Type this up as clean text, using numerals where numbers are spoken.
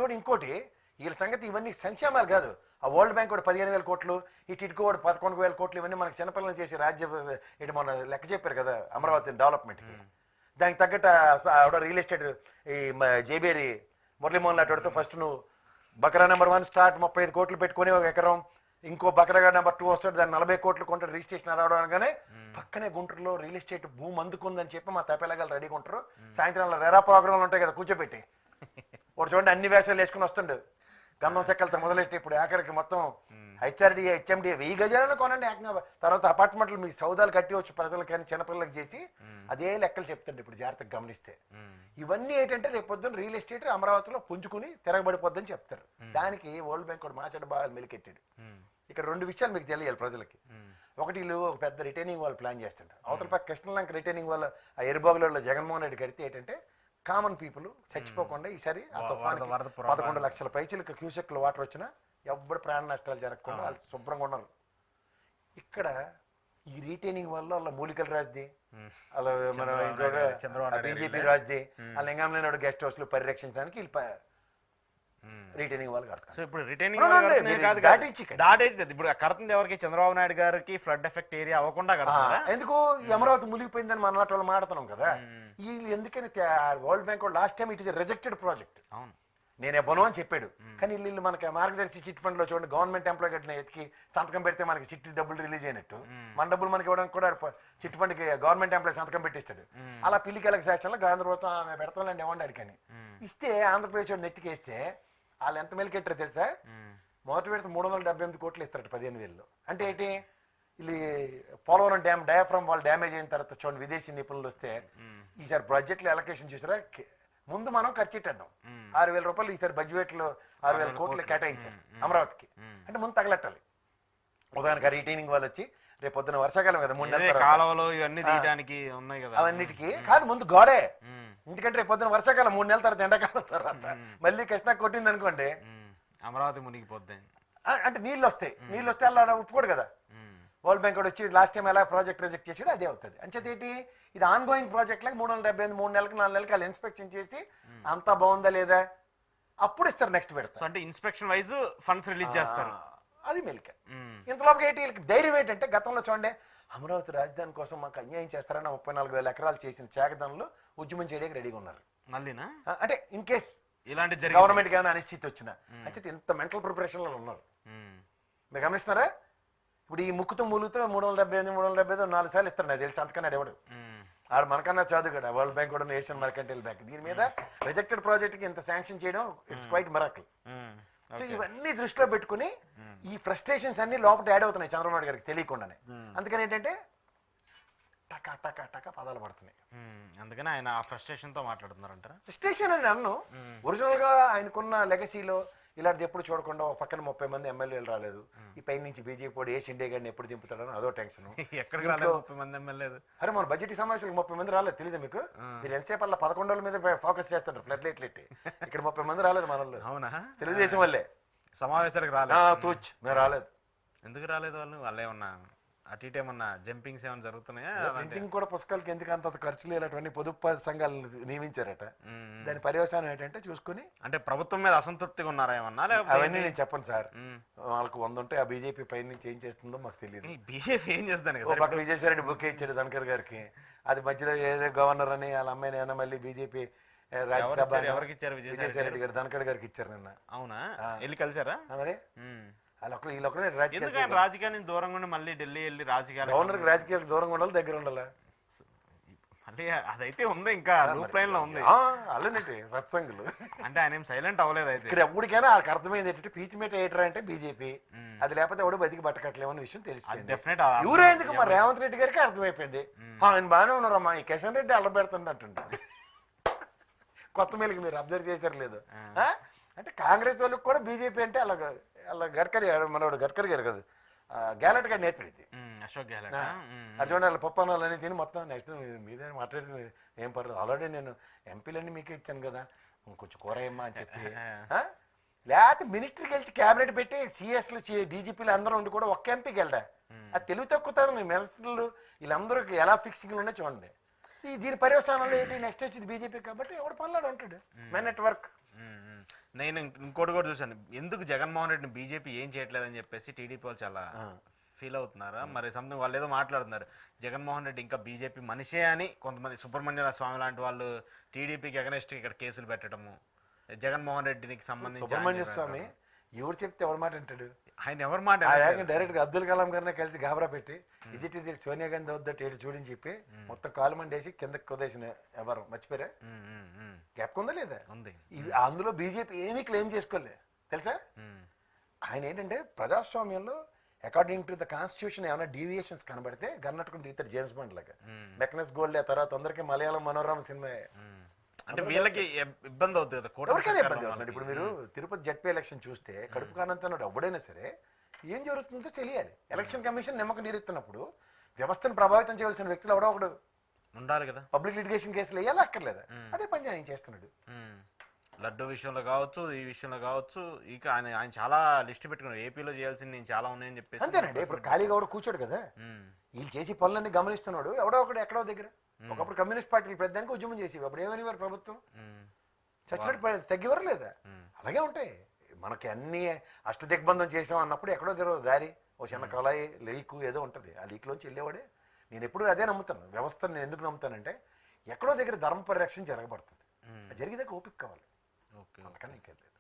తోడు ఇంకోటి వీళ్ళ సంగతి ఇవన్నీ సంక్షేమాలు కాదు. ఆ వరల్డ్ బ్యాంక్ కూడా 15,000 కోట్లు, ఈ టిట్కో కూడా 11,000 కోట్లు, ఇవన్నీ మనకి చిన్నపిల్లలు చేసి రాజ్య ఇటు మొన్న లెక్క చెప్పారు కదా అమరావతి డెవలప్మెంట్కి. దానికి తగ్గట్టు ఆవిడ రియల్ ఎస్టేట్ ఈ జేబేరి మురళీమోహన్ లాంటి ఫస్ట్ నువ్వు బకరా నెంబర్ 1 స్టార్ట్ 35 కోట్లు పెట్టుకుని ఒక ఎకరం, ఇంకో బకరగా నెంబర్ 2 వస్తాడు, దాన్ని 40 కోట్లు కొంటాడు రిజిస్ట్రేషన్ రావడం అనగానే పక్కనే గుంటూరులో రియల్ ఎస్టేట్ భూమి అందుకుందని చెప్పి మా తప్పేలాగాలు రెడీగా ఉంటారు. సాయంత్రం రెరా ప్రోగ్రాంలు ఉంటాయి కదా కూర్చోబెట్టి, ఒకటి చూడండి అన్ని వేషాలు వేసుకుని వస్తుండు గంధం చెక్కలతో మొదలెట్టి ఇప్పుడు ఆఖరికి మొత్తం హెచ్ఆర్డిఏ హెచ్ఎండిఏ 1000 గజాలను కొనండి ఏకంగా. తర్వాత అపార్ట్మెంట్లు మీ సౌదాలు కట్టి వచ్చి ప్రజలకు కానీ చిన్నపిల్లలకి చేసి అదే లెక్కలు చెప్తుండే ఇప్పుడు జాగ్రత్తగా గమనిస్తే. ఇవన్నీ ఏంటంటే రేపు పొద్దున్న రియల్ ఎస్టేట్ అమరావతిలో పుంజుకుని తిరగబడిపోద్దని చెప్తారు. దానికి వరల్డ్ బ్యాంక్ కూడా మాచడ బాగా మెలికెట్టాడు. ఇక్కడ 2 విషయాలు మీకు తెలియాలి ప్రజలకి. ఒకటి వీళ్ళు ఒక పెద్ద రిటైనింగ్ వాళ్ళు ప్లాన్ చేస్తుంటారు. అవతల పక్క కృష్ణలంక రిటైనింగ్ వాళ్ళ ఆ ఎరుబాగులలో జగన్మోహన్ రెడ్డి కడితే ఏంటంటే కామన్ పీపుల్ చచ్చిపోకుండా ఈసారి ఆ తుఫాను 11 లక్షల పైచీలకు క్యూసెక్లు వాటర్ వచ్చినా ఎవ్వరు ప్రాణ నష్టాలు జరగకుండా వాళ్ళు శుభ్రంగా ఉన్నారు. ఇక్కడ ఈ రీటైనింగ్ వల్ల వాళ్ళ మూలికల రాజ్ది, అలా మన బీజేపీ రాజ్ది, ఆ లింగంలో గెస్ట్ హౌస్లు పరిరక్షించడానికి వీళ్ళు రిటైనింగ్ వాళ్ళు కడతారు. సో ఇప్పుడు రిటైనింగ్ ఇప్పుడు కడుతుంది ఎవరికి? చంద్రబాబు నాయుడు గారికి ఫ్లడ్ ఎఫెక్ట్ ఏరియా అవ్వకుండా కడతారా? ఎందుకు అమరావతి మునిగిపోయిందని మన వాళ్ళు మాడుతున్నాం కదా. వీళ్ళు ఎందుకని world bank last time it is rejected project, అవును నేను ఇవ్వను అని చెప్పాడు. కానీ వీళ్ళు మనకి మార్గదర్శి చిట్ ఫండ్ లో చూడండి గవర్నమెంట్ ఎంప్లాయ్ కట్టిన ఎత్తికి సంతకం పెడితే మనకి చిట్టి డబ్బులు రిలీజ్ అయినట్టు మన డబ్బులు మనకి ఇవ్వడానికి కూడా చిట్ ఫండ్ కి గవర్నమెంట్ ఎంప్లాయ్ సంతకం పెట్టిస్తాడు. అలా పిల్లికెళ్ళక సెక్షన్లో గాంధీ ప్రభుత్వం ఆమె పెడతాండి ఇవ్వండి అడిగాని ఇస్తే ఆంధ్రప్రదేశ్ వాడు నెత్తికేస్తే వాళ్ళు ఎంత మెలికెట్టారో తెలుసా? మొదటి పెడితే 378 కోట్లు ఇస్తారట 15,000. అంటే ఏంటి? ఇది పోలవరం డ్యామ్ డయాఫ్రమ్ వాళ్ళు డ్యామేజ్ అయిన తర్వాత చూడండి విదేశీ నిపుణులు వస్తే ఈసారి బడ్జెట్లో అలొకేషన్ చూసారా, ముందు మనం ఖర్చు పెట్టేద్దాం 6,000 రూపాయలు ఈసారి బడ్జెట్ లో 6,000 కోట్లు కేటాయించారు అమరావతికి. అంటే ముందు తగలెట్టాలి. ఉదాహరణకు రిటైనింగ్ వాళ్ళు వచ్చి రేపు పొద్దున వర్షాకాలం కదా 3 నెలలు కాలువలు ఇవన్నీ తీయడానికి ఉన్నాయి కదా, అవన్నిటికీ కాదు ముందు గోడే. ఎందుకంటే రేపు పొద్దున వర్షాకాలం 3 నెలల తర్వాత ఎండాకాలం తర్వాత మళ్ళీ కృష్ణ కొట్టింది అనుకోండి అమరావతి మునిగిపోద్ది. అంటే నీళ్ళు వస్తాయి అలా ఒప్పుకోడు కదా. వరల్డ్ బ్యాంక్ వచ్చి లాస్ట్ టైం ఎలా ప్రాజెక్ట్ రిజెక్ట్ చేసాడు అదే అవుతుంది. అంచేత ఏంటి ఇది ఆన్ గోయింగ్ ప్రాజెక్ట్ లాగా 378 3 నెలలకు 4 నెలలకు వాళ్ళు ఇన్స్పెక్షన్ చేసి అంతా బాగుందా లేదా అప్పుడు ఇస్తారు నెక్స్ట్ పెడతారు. అంటే ఇన్స్పెక్షన్ వైజ్ ఫండ్స్ రిలీజ్ చేస్తారు. అది మెలిక. ఇంతలోపు ఏంటి వీళ్ళకి ధైర్యం ఏంటంటే గతంలో చూడండి అమరావతి రాజధాని కోసం మాకు అన్యాయం చేస్తారని 34,000 ఎకరాలు చేసిన చేకదనులు ఉద్యమం చేయడానికి రెడీగా ఉన్నారు మళ్ళీనా. అంటే ఇన్ కేస్ ఇలాంటి గవర్నమెంట్ కానీ అనిశ్చితి వచ్చిన అంటే ఇంత మెంటల్ ప్రిపరేషన్ లో ఉన్నారు. మీరు గమనిస్తున్నారా? ఇప్పుడు ఈ ముక్కుతో మూలుగుతో 378 4 సార్లు ఇస్తారు నాకు తెలిసి అంతకన్నా ఎవడు ఆడు మనకన్నా చదువు కదా. వరల్డ్ బ్యాంక్ కూడా ఏషియన్ మర్కంటైల్ బ్యాంక్ దీని మీద రిజెక్టెడ్ ప్రాజెక్ట్ కి ఇంత శాంక్షన్ చేయడం ఇట్స్ క్వైట్ మిరాకిల్. సో ఇవన్నీ దృష్టిలో పెట్టుకుని ఈ ఫ్రస్ట్రేషన్స్ అన్ని లోపల యాడ్ అవుతున్నాయి చంద్రబాబు నాయుడు గారికి తెలియకుండానే. అందుకని ఏంటంటే టకా టకా టకా పదాలు పడుతున్నాయి. అందుకని ఆయన ఆ ఫ్రస్ట్రేషన్ తో మాట్లాడుతున్నారంటారా? ఫ్రస్ట్రేషన్ అని నన్ను ఒరిజినల్ గా ఆయనకున్న లెగసీలో ఇలాంటిది ఎప్పుడు చూడకుండా ఒక పక్కన 30 మంది ఎమ్మెల్యేలు రాలేదు, ఈ పై నుంచి బీజేపీ వాడు ఏ షిండే గారిని ఎప్పుడు దింపుతాడని అదో టెన్షన్. ఎక్కడికి రాలేదు 30 మంది ఎమ్మెల్యేలు? అరే మన బడ్జెట్ సమావేశాలకు 30 మంది రాలేదు తెలియదు మీకు? మీరు ఎంతసేపు అలా 11 మీద ఫోకస్ చేస్తారు ఫ్లడ్ లైట్లు. ఇక్కడ 30 మంది రాలేదు మనల్లో. అవునా? తెలుగుదేశం వాళ్ళే సమావేశాలకు రాలేదు. తూచ్ మేము రాలేదు. ఎందుకు రాలేదు వాళ్ళు? వాళ్ళు ఏమన్నా అటు ఇటు ఏమన్నా జంపింగ్స్ ఏమైనా జరుగుతున్నాయా? ప్రింటింగ్ కూడా పుస్తకాలకి ఎందుకు అంత ఖర్చులు ఇలాంటివన్నీ పొదుపు సంఘాలు నియమించారట. దాని పర్యవసానం ఏంటంటే చూసుకుని అంటే ప్రభుత్వం మీద అసంతృప్తిగా ఉన్నారా ఏమన్నా? అవన్నీ నేను చెప్పను సార్. వాళ్ళకు 100 ఉంటే ఆ బీజేపీ పై నుంచి ఏం చేస్తుందో మాకు తెలియదు. బీజేపీ ఏం చేస్తాను పక్క విజయసాయి రెడ్డి బుక్ ఇచ్చాడు ధనకర్ గారికి, అది మధ్యలో ఏదో గవర్నర్ అని వాళ్ళ అమ్మాయిని ఏమైనా మళ్ళీ బీజేపీ రాజ్యసభ ఎవరికి ఇచ్చారు? విజయసాయి రెడ్డి గారు ధనకర్ గారికి ఇచ్చారు నిన్న. అవునా? వెళ్ళి కలిసారా మరి? రాజకీయానికి దూరంగా మళ్ళీ ఢిల్లీ వెళ్ళి రాజకీయాలు గవర్నర్ రాజకీయాలకు దూరంగా ఉండాలి, దగ్గర ఉండాలి. మళ్ళీ అదైతే ఉంది, ఇంకా రూప్ లైన్ లో ఉంది అలానేటి సత్సంగులు. అంటే ఆయన ఏం సైలెంట్ అవ్వలేదు. అయితే ఇక్కడ ఎప్పటికైనా వాళ్ళకి అర్థమైంది ఏంటంటే పీచ్ మీట ఏటర్ అంటే బీజేపీ, అది లేకపోతే ఎవడు బతికి బట్టకట్లేమన్న విషయం తెలిసిపోయింది. డెఫినెట్ ఎవరే ఎందుకు మా రేవంత్ రెడ్డి గారికి అర్థమైపోయింది. ఆయన బాగానే ఉన్నారమ్మా, ఈ కిషన్ రెడ్డి అల్ల పెడుతుండట. కొత్త మేలుకి మీరు అబ్జర్వ్ చేశారు లేదు? అంటే కాంగ్రెస్ వాళ్ళకి కూడా బీజేపీ అంటే అలా గడ్కరీ మనోడు గడ్కరీ గారు కదా గ్యాలెట్ గారు నేర్పడింది. అశోక్ గ్యాలెట్ అది చూడండి వాళ్ళ పప్పు అన్నాలని తిని మొత్తం నెక్స్ట్ మీదే మాట్లాడి ఏం పర్లేదు, ఆల్రెడీ నేను ఎంపీలన్నీ మీకే ఇచ్చాను కదా కొంచెం కూరయమ్మా అని చెప్పి. లేకపోతే మినిస్టర్కి వెళ్ళి క్యాబినెట్ పెట్టి సిఎస్లు డీజీపీలు అందరూ ఉండి కూడా ఒక్క ఎంపీకి వెళ్ళా. అది తెలుగు తక్కుతారు మినిస్టర్లు వీళ్ళందరూ ఎలా ఫిక్సింగ్లు ఉన్నాయి చూడండి. దీని పర్యవసానంలో ఏంటి నెక్స్ట్ వచ్చింది బీజేపీ కాబట్టి ఎవడు పనులాడు ఉంటాడు మెన్ నెట్వర్క్. నేను ఇంకోటి కూడా చూశాను, ఎందుకు జగన్మోహన్ రెడ్డిని బీజేపీ ఏం చేయట్లేదని చెప్పేసి టీడీపీ వాళ్ళు చాలా ఫీల్ అవుతున్నారా మరి, సంథింగ్ వాళ్ళు ఏదో మాట్లాడుతున్నారు, జగన్మోహన్ రెడ్డి ఇంకా బీజేపీ మనిషే అని కొంతమంది, సుబ్రహ్మణ్య స్వామి లాంటి వాళ్ళు టీడీపీకి అగనెస్ట్ ఇక్కడ కేసులు పెట్టడము, జగన్మోహన్ రెడ్డికి సంబంధించి సుబ్రహ్మణ్య స్వామి ఎవరు చెప్తే ఎవరు మాట అంటాడు, ఆయన ఎవరు మాట డైరెక్ట్ గా అబ్దుల్ కలాం గారినే కలిసి గాబరా పెట్టి ఇది సోనియా గాంధీ వద్దట ఏడు చూడని చెప్పి మొత్తం కాలు మండేసి కిందకి కుదేసిన ఎవరు మర్చిపోయారా, జ్ఞాపకం ఉందా లేదా ఉంది. అందులో బీజేపీ ఏమీ క్లెయిమ్ చేసుకోలే తెలుసా. ఆయన ఏంటంటే ప్రజాస్వామ్యంలో అకార్డింగ్ టు ద కాన్స్టిట్యూషన్ ఏమైనా డీవియేషన్స్ కనబడితే గన్నట్టుకుని దిగుతాడు జేమ్స్ బాండ్ లాగా. మెక్నస్ గోల్డ్ తర్వాత అందరికీ మలయాళం మనోరమ సినిమా అంటే వీళ్ళకి ఇబ్బంది అవుతుంది కదా, ఎవరికైనా ఇబ్బంది అవుతుంది. ఇప్పుడు మీరు తిరుపతి జడ్పీ ఎలక్షన్ చూస్తే కడుపు కానంతన్నాడు ఎవడైనా సరే ఏం జరుగుతుందో తెలియాలి. ఎలక్షన్ కమిషన్ నిమ్మకం నీరెత్తున్నప్పుడు వ్యవస్థను ప్రభావితం చేయవలసిన వ్యక్తులు ఎవడో ఒకడు ఉండాలి కదా. పబ్లిక్ లిటిగేషన్ కేసులు వేయాలి అక్కర్లేదా, అదే పని ఆయన చేస్తున్నాడు. లడ్డు విషయంలో కావచ్చు, ఈ విషయంలో కావచ్చు, ఇక ఆయన చాలా లిస్ట్ పెట్టుకున్నాడు, ఏపీలో చేయాల్సింది నేను చాలా ఉన్నాయని చెప్పేసి. అంతేనండి, ఇప్పుడు ఖాళీగా కూడా కూర్చోడు కదా, వీళ్ళు చేసి పనులన్నీ గమనిస్తున్నాడు. ఎవడో ఒకడు ఎక్కడో దగ్గర ఒకప్పుడు కమ్యూనిస్ట్ పార్టీలు పెద్దానికి ఉద్యమం చేసి అప్పుడు ఏమని వారు ప్రభుత్వం చచ్చినట్టు తగ్గివరు లేదా, అలాగే ఉంటాయి. మనకి అన్ని అష్టదిగ్బంధం చేసాం అన్నప్పుడు ఎక్కడో తెరవదు దారి, ఓ చిన్న కళాయి లీకు ఏదో ఉంటుంది, ఆ లీక్లోంచి వెళ్ళేవాడే. నేను ఎప్పుడు అదే నమ్ముతాను, వ్యవస్థను నేను ఎందుకు నమ్ముతానంటే ఎక్కడో దగ్గర ధర్మ పరిరక్షణ జరగబడుతుంది, జరిగేదాకా ఓపిక కావాలి, అంతకన్నా ఇంకేం లేదు.